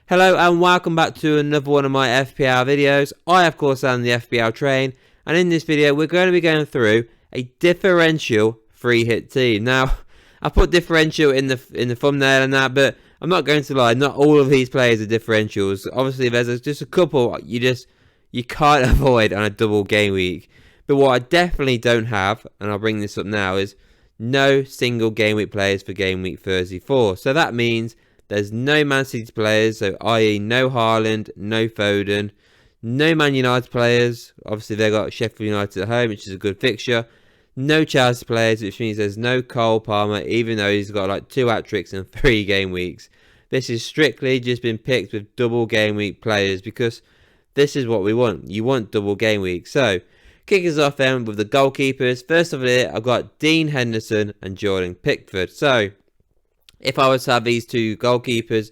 Hello and welcome back to another one of my FPL videos. I of course am the FPL train, and in this video we're going to be going through a differential free hit team. Now, I put differential in the thumbnail and that, but I'm not going to lie, not all of these players are differentials. Obviously there's just a couple you can't avoid on a double game week. But what I definitely don't have, and I'll bring this up now, is no single game week players for game week 34. So that means there's no Man City players, so i.e. no Haaland, no Foden, no Man United players. Obviously they've got Sheffield United at home, which is a good fixture. No Chelsea players, which means there's no Cole Palmer, even though he's got like 2 hat-tricks in 3 game weeks. This is strictly just been picked with double game week players because this is what we want. You want double game week. So, kick us off then with the goalkeepers. First of all, I've got Dean Henderson and Jordan Pickford. So, if I was to have these two goalkeepers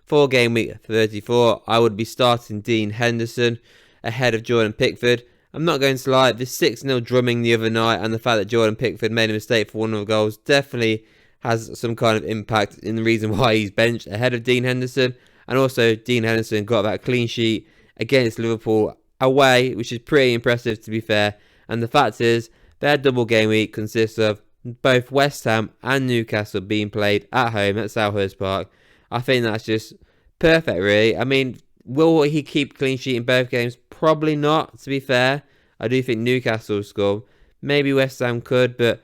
for game week 34, I would be starting Dean Henderson ahead of Jordan Pickford. I'm not going to lie, this 6-0 drumming the other night and the fact that Jordan Pickford made a mistake for one of the goals definitely has some kind of impact in the reason why he's benched ahead of Dean Henderson. And also, Dean Henderson got that clean sheet against Liverpool away, which is pretty impressive to be fair. And the fact is, their double game week consists of both West Ham and Newcastle being played at home at Selhurst Park. I think that's just perfect, really. I mean, will he keep clean sheet in both games? Probably not, to be fair. I do think Newcastle will score. Maybe West Ham could, but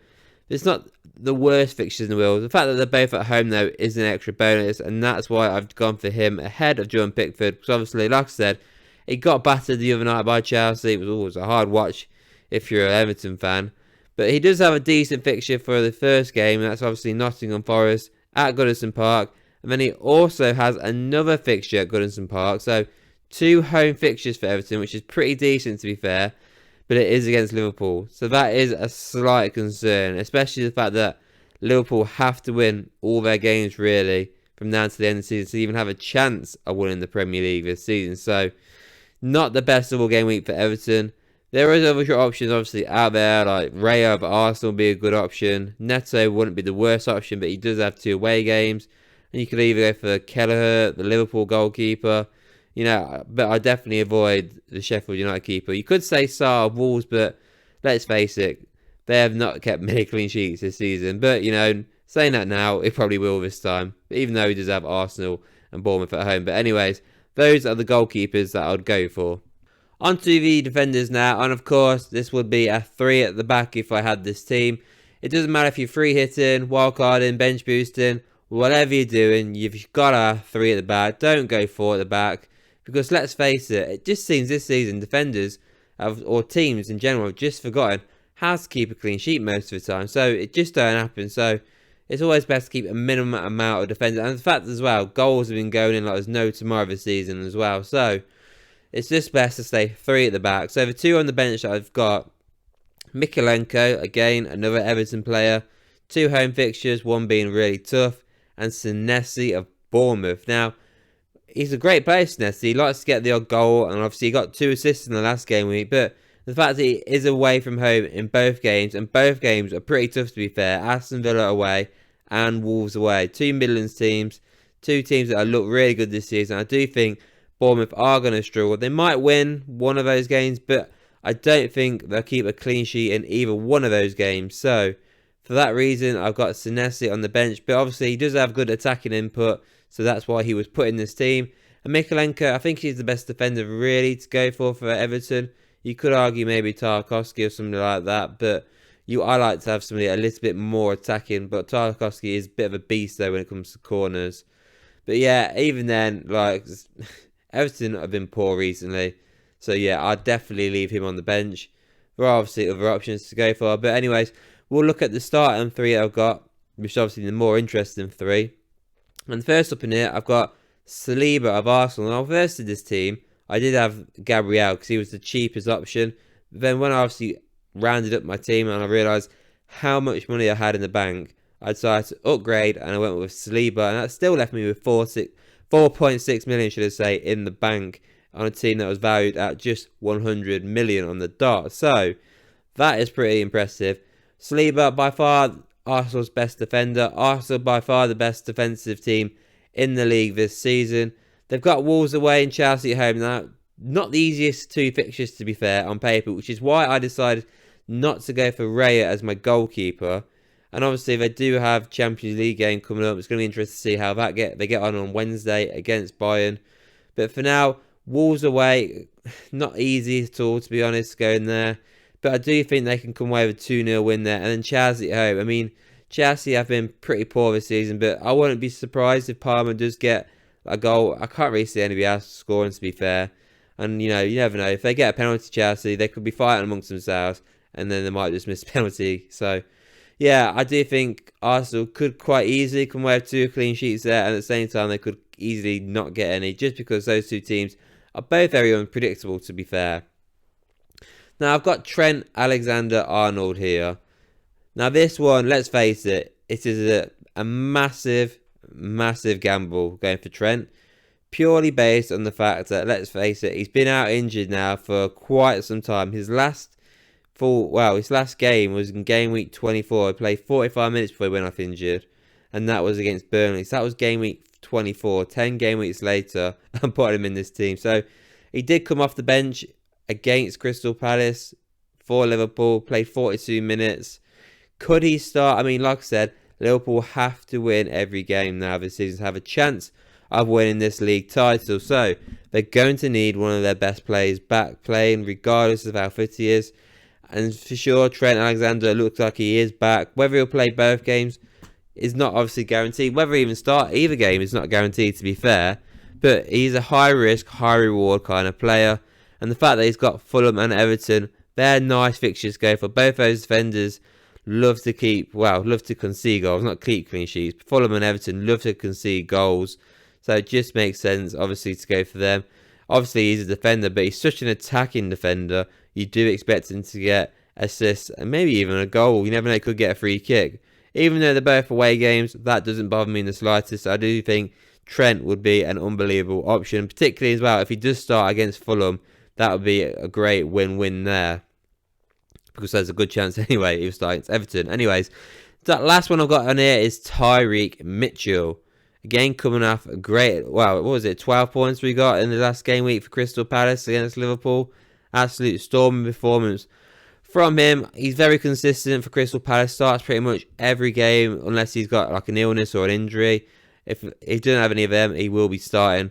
it's not the worst fixtures in the world. The fact that they're both at home, though, is an extra bonus, and that's why I've gone for him ahead of Jordan Pickford. Because obviously, like I said, he got battered the other night by Chelsea. It was always a hard watch if you're an Everton fan. But he does have a decent fixture for the first game, and that's obviously Nottingham Forest at Goodison Park. And then he also has another fixture at Goodison Park. So 2 home fixtures for Everton, which is pretty decent to be fair. But it is against Liverpool. So that is a slight concern, especially the fact that Liverpool have to win all their games really from now to the end of the season to even have a chance of winning the Premier League this season. So not the best double game week for Everton. There is other options obviously out there, like Raya of Arsenal would be a good option. Neto wouldn't be the worst option, but he does have 2 away games. And you could either go for Kelleher, the Liverpool goalkeeper. You know, but I definitely avoid the Sheffield United keeper. You could say Sarr of Wolves, but let's face it, they have not kept many clean sheets this season. But, you know, saying that now, he probably will this time. Even though he does have Arsenal and Bournemouth at home. But anyways, those are the goalkeepers that I would go for. On to the defenders now, and of course, this would be a 3 at the back if I had this team. It doesn't matter if you're free hitting, wildcarding, bench boosting, whatever you're doing, you've got a 3 at the back. Don't go 4 at the back, because let's face it, it just seems this season defenders, or teams in general, have just forgotten how to keep a clean sheet most of the time. So it just don't happen. So it's always best to keep a minimum amount of defenders. And the fact as well, goals have been going in like there's no tomorrow this season as well. So it's just best to stay 3 at the back. So the 2 on the bench that I've got, Mykolenko, again, another Everton player. 2 home fixtures, one being really tough. And Senesi of Bournemouth. Now, he's a great player, Senesi. He likes to get the odd goal. And obviously he got 2 assists in the last game week. But the fact that he is away from home in both games. And both games are pretty tough to be fair. Aston Villa away and Wolves away. 2 Midlands teams. 2 teams that look really good this season. I do think Bournemouth are going to struggle. They might win one of those games, but I don't think they'll keep a clean sheet in either one of those games. So, for that reason, I've got Senesi on the bench. But obviously, he does have good attacking input, so that's why he was put in this team. And Mykolenko, I think he's the best defender really to go for Everton. You could argue maybe Tarkowski or something like that, but I like to have somebody a little bit more attacking. But Tarkowski is a bit of a beast though when it comes to corners. But yeah, even then, like Everton have been poor recently. So yeah, I'd definitely leave him on the bench. There are obviously other options to go for. But anyways, we'll look at the starting 3 I've got, which is obviously the more interesting 3. And first up in here, I've got Saliba of Arsenal. Now, first to this team, I did have Gabriel because he was the cheapest option. But then when I obviously rounded up my team and I realised how much money I had in the bank, I decided to upgrade and I went with Saliba. And that still left me with 4.6 million, should I say, in the bank on a team that was valued at just 100 million on the dot. So that is pretty impressive. Saliba, by far Arsenal's best defender. Arsenal by far the best defensive team in the league this season. They've got Wolves away and Chelsea at home now. Not the easiest two fixtures, to be fair, on paper, which is why I decided not to go for Raya as my goalkeeper. And obviously, they do have Champions League game coming up. It's going to be interesting to see how they get on Wednesday against Bayern. But for now, Wolves away, not easy at all, to be honest, going there. But I do think they can come away with a 2-0 win there. And then Chelsea at home. I mean, Chelsea have been pretty poor this season, but I wouldn't be surprised if Parma does get a goal. I can't really see anybody else scoring, to be fair. And, you never know. If they get a penalty, Chelsea, they could be fighting amongst themselves, and then they might just miss a penalty. So, yeah, I do think Arsenal could quite easily come away with 2 clean sheets there, and at the same time, they could easily not get any, just because those two teams are both very unpredictable, to be fair. Now, I've got Trent Alexander-Arnold here. Now, this one, let's face it, it is a massive, massive gamble going for Trent. Purely based on the fact that, let's face it, he's been out injured now for quite some time. His last game was in game week 24. He played 45 minutes before he went off injured, and that was against Burnley. So that was game week 24. 10 game weeks later, I'm putting him in this team. So he did come off the bench against Crystal Palace for Liverpool, played 42 minutes. Could he start? I mean, like I said, Liverpool have to win every game now this season to have a chance of winning this league title. So they're going to need one of their best players back playing, regardless of how fit he is. And for sure, Trent Alexander looks like he is back. Whether he'll play both games is not obviously guaranteed. Whether he even start either game is not guaranteed, to be fair. But he's a high risk, high reward kind of player. And the fact that he's got Fulham and Everton, they're nice fixtures to go for. Both those defenders love to concede goals, not keep clean sheets. Fulham and Everton love to concede goals. So it just makes sense, obviously, to go for them. Obviously, he's a defender, but he's such an attacking defender. You do expect him to get assists and maybe even a goal. You never know, he could get a free kick. Even though they're both away games, that doesn't bother me in the slightest. I do think Trent would be an unbelievable option, particularly as well if he does start against Fulham. That would be a great win-win there, because there's a good chance anyway he was starting against Everton. Anyways, that last one I've got on here is Tyreek Mitchell. Again, coming off a great, what was it, 12 points we got in the last game week for Crystal Palace against Liverpool. Absolute storming performance from him. He's very consistent for Crystal Palace. Starts pretty much every game unless he's got like an illness or an injury. If he doesn't have any of them, he will be starting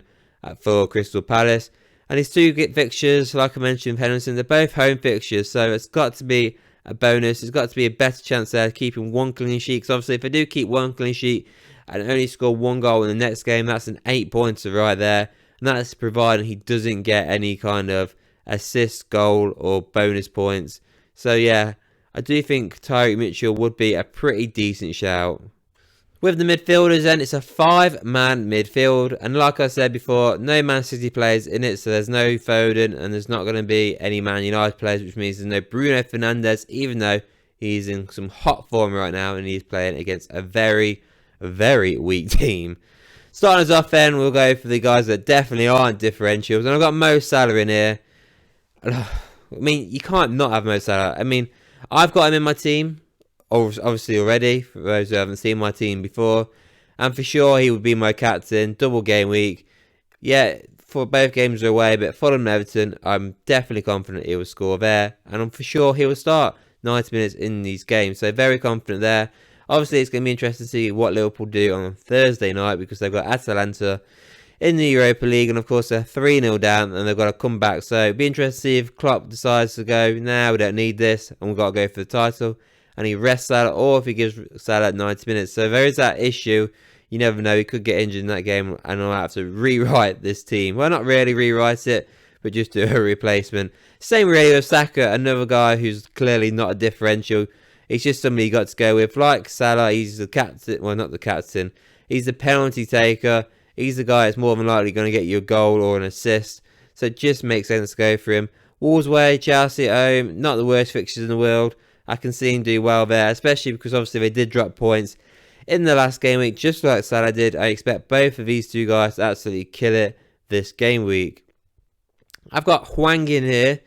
for Crystal Palace. And his 2 fixtures, like I mentioned, Henderson, they're both home fixtures. So it's got to be a bonus. It's got to be a better chance there of keeping 1 clean sheet. Because obviously if they do keep 1 clean sheet and only score 1 goal in the next game, that's an 8-pointer right there. And that's providing he doesn't get any kind of assist, goal, or bonus points. So yeah, I do think Tyreek Mitchell would be a pretty decent shout. With the midfielders then, it's a 5-man midfield. And like I said before, no Man City players in it. So there's no Foden and there's not going to be any Man United players, which means there's no Bruno Fernandes, even though he's in some hot form right now and he's playing against a very, very weak team. Starting us off then, we'll go for the guys that definitely aren't differentials. And I've got Mo Salah in here. I mean, you can't not have Mo Salah. I mean, I've got him in my team, obviously already, for those who haven't seen my team before. And for sure, he would be my captain, double game week. Yeah, for both games are away, but Fulham and Everton, I'm definitely confident he will score there. And I'm for sure he will start 90 minutes in these games. So very confident there. Obviously, it's going to be interesting to see what Liverpool do on Thursday night, because they've got Atalanta in the Europa League, and of course they're 3-0 down and they've got to come back. So it'd be interesting to see if Klopp decides to go, nah, we don't need this and we've got to go for the title, and he rests Salah, or if he gives Salah 90 minutes. So there is that issue. You never know, he could get injured in that game and I'll have to rewrite this team. Well, not really rewrite it, but just do a replacement. Same really with Saka, another guy who's clearly not a differential. He's just somebody you got to go with. Like Salah, he's the captain. Well, not the captain. He's the penalty taker. He's the guy that's more than likely going to get you a goal or an assist. So it just makes sense to go for him. Wolves away, Chelsea at home. Not the worst fixtures in the world. I can see him do well there, especially because obviously they did drop points in the last game week, just like Salah did. I expect both of these two guys to absolutely kill it this game week. I've got Hwang in here.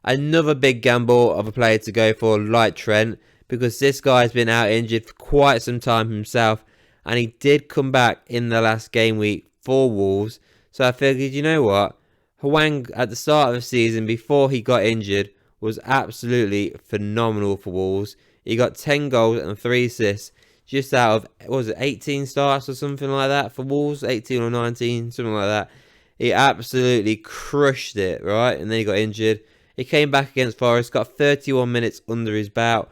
Another big gamble of a player to go for, like Trent, because this guy's been out injured for quite some time himself, and he did come back in the last game week for Wolves. So I figured, you know what? Hwang at the start of the season, before he got injured, was absolutely phenomenal for Wolves. He got 10 goals and 3 assists just out of, what was it, 18 starts or something like that for Wolves? 18 or 19, something like that. He absolutely crushed it, right? And then he got injured. He came back against Forest, got 31 minutes under his belt.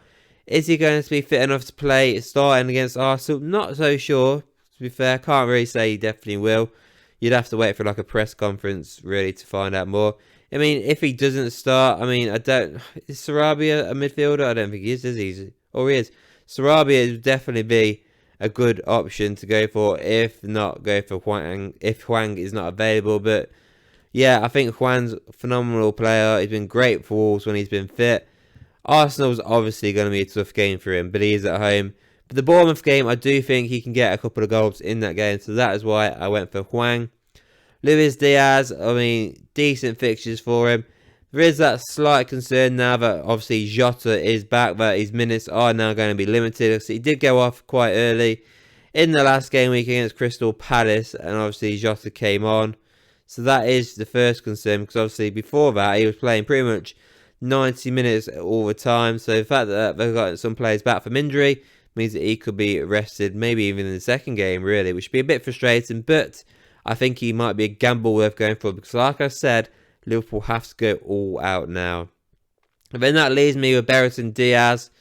Is he going to be fit enough to play starting against Arsenal? Not so sure, to be fair. Can't really say he definitely will. You'd have to wait for like a press conference, really, to find out more. I mean, if he doesn't start, I mean, I don't... Is Sarabia a midfielder? I don't think he is he? Or he is. Sarabia would definitely be a good option to go for. If not, go for Hwang. If Hwang is not available. But, yeah, I think Hwang's a phenomenal player. He's been great for Wolves when he's been fit. Arsenal's obviously going to be a tough game for him, but he is at home. But the Bournemouth game, I do think he can get a couple of goals in that game, so that is why I went for Hwang. Luis Diaz, I mean, decent fixtures for him. There is that slight concern now that obviously Jota is back, that his minutes are now going to be limited. So he did go off quite early in the last game week against Crystal Palace, and obviously Jota came on. So that is the first concern, because obviously before that he was playing pretty much 90 minutes all the time. So the fact that they've got some players back from injury means that he could be rested, maybe even in the second game, really, which would be a bit frustrating. But I think he might be a gamble worth going for, because like I said, Liverpool have to go all out now. And then that leaves me with Brereton Diaz.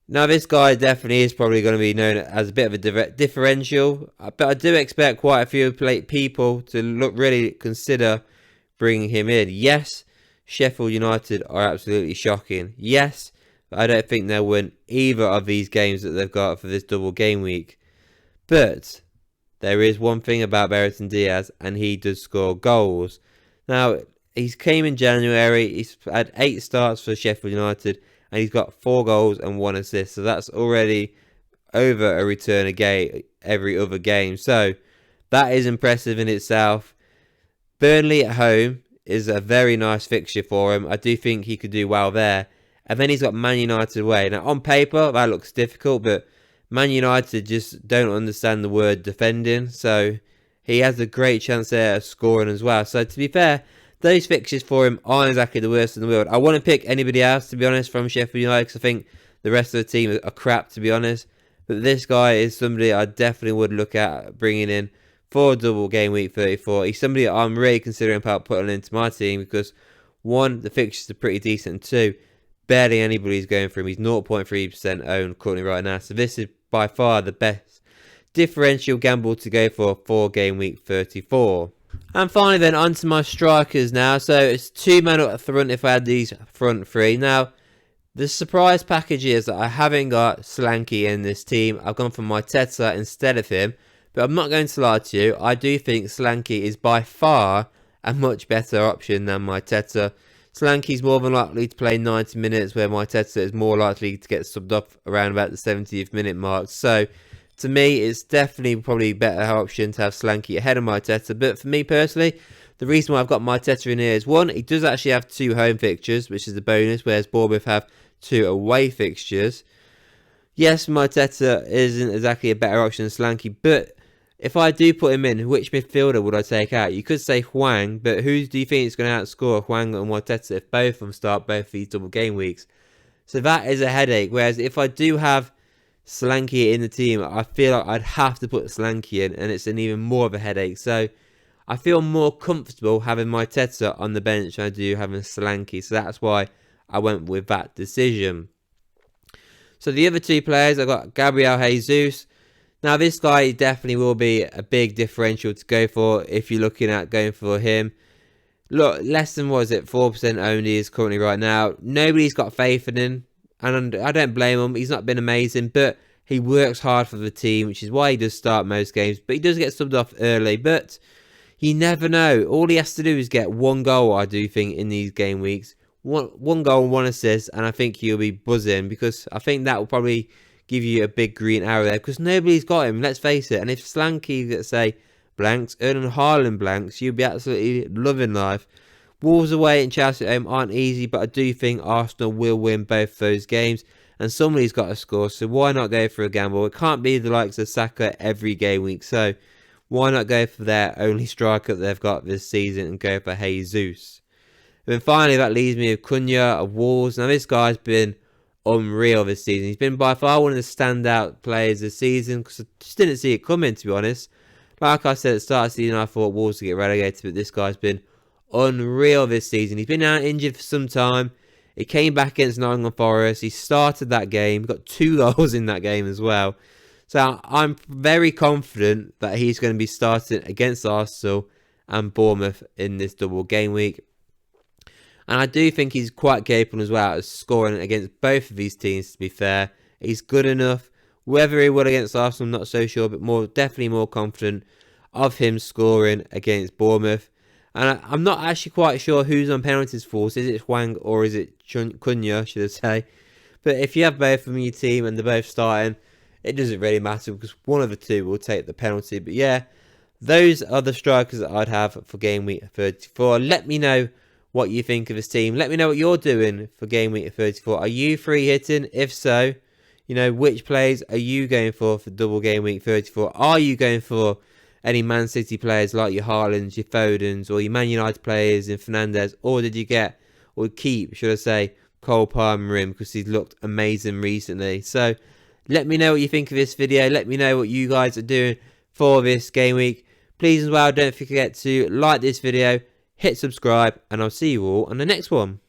Now this guy definitely is probably going to be known as a bit of a differential, but I do expect quite a few people to really consider bringing him in. Yes, Sheffield United are absolutely shocking. Yes, but I don't think they'll win either of these games that they've got for this double game week. But there is one thing about Brereton Diaz, and he does score goals. Now, he came in January, he's had 8 starts for Sheffield United, and he's got 4 goals and 1 assist. So that's already over a return a game every other game. So that is impressive in itself. Burnley at home is a very nice fixture for him. I do think he could do well there. And then he's got Man United away. Now, on paper, that looks difficult, but Man United just don't understand the word defending. So he has a great chance there of scoring as well. So to be fair, those fixtures for him aren't exactly the worst in the world. I wouldn't pick anybody else, to be honest, from Sheffield United, because I think the rest of the team are crap, to be honest. But this guy is somebody I definitely would look at bringing in for double game week 34. He's somebody I'm really considering about putting into my team, because 1, the fixtures are pretty decent, and 2, barely anybody's going for him. He's 0.3% owned currently right now. So this is by far the best differential gamble to go for game week 34. And finally then, onto my strikers now. So it's 2 men up front if I had these front 3. Now, the surprise package is that I haven't got Solanke in this team. I've gone for Teta instead of him. But I'm not going to lie to you, I do think Solanke is by far a much better option than Teta. Solanke's more than likely to play 90 minutes, where Teta is more likely to get subbed off around about the 70th minute mark. So, to me, it's definitely probably a better option to have Solanke ahead of Teta. But for me personally, the reason why I've got Teta in here is, 1, he does actually have 2 home fixtures, which is the bonus, whereas Bournemouth have 2 away fixtures. Yes, Teta isn't exactly a better option than Solanke, but if I do put him in, which midfielder would I take out? You could say Hwang, but who do you think is going to outscore Hwang and Teta if both of them start both these double game weeks? So that is a headache. Whereas if I do have Solanke in the team, I feel like I'd have to put Solanke in, and it's an even more of a headache. So I feel more comfortable having Teta on the bench than I do having Solanke. So that's why I went with that decision. So the other 2 players, I've got Gabriel Jesus. Now, this guy definitely will be a big differential to go for if you're looking at going for him. Look, less than, 4% only is currently right now. Nobody's got faith in him, and I don't blame him. He's not been amazing, but he works hard for the team, which is why he does start most games. But he does get subbed off early, but you never know. All he has to do is get 1 goal, I do think, in these game weeks. One goal and 1 assist, and I think he'll be buzzing, because I think that will probably give you a big green arrow there, because nobody's got him, let's face it. And if Solanke, let's say, blanks, Erling Haaland blanks, you'll be absolutely loving life. Wolves away and Chelsea at home aren't easy, but I do think Arsenal will win both those games, and somebody's got to score, so why not go for a gamble? It can't be the likes of Saka every game week, so why not go for their only striker that they've got this season and go for Jesus? And then finally, that leaves me with Cunha of Wolves. Now, this guy's been unreal this season. He's been by far one of the standout players this season because I just didn't see it coming, to be honest. Like I said at the start of the season, I thought Wolves would get relegated, but this guy's been unreal this season. He's been out injured for some time. He came back against Nottingham Forest. He started that game. Got 2 goals in that game as well. So I'm very confident that he's going to be starting against Arsenal and Bournemouth in this double game week. And I do think he's quite capable as well of scoring against both of these teams, to be fair. He's good enough. Whether he would against Arsenal, I'm not so sure, but definitely more confident of him scoring against Bournemouth. And I'm not actually quite sure who's on penalties for. Is it Hwang or is it Cunha, should I say. But if you have both of them in your team and they're both starting, it doesn't really matter because one of the two will take the penalty. But yeah, those are the strikers that I'd have for game week 34. Let me know what you think of this team. Let me know what you're doing for game week 34. Are you free hitting? If so, which plays are you going for double game week 34? Are you going for any Man City players like your Haalands, your Fodens, or your Man United players in Fernandes? Or did you get, or keep, should I say, Cole Palmer in because he's looked amazing recently? So let me know what you think of this video. Let me know what you guys are doing for this game week. Please as well, don't forget to like this video, hit subscribe, and I'll see you all on the next one.